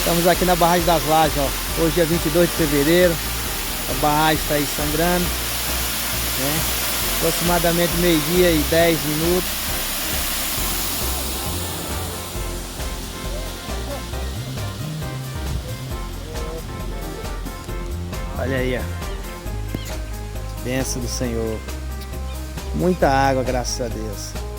Estamos aqui na barragem das Lajes, ó. Hoje é 22 de fevereiro. A barragem está aí sangrando, né? Aproximadamente meio-dia e 10 minutos. Olha aí, ó. Bênção do Senhor. Muita água, graças a Deus.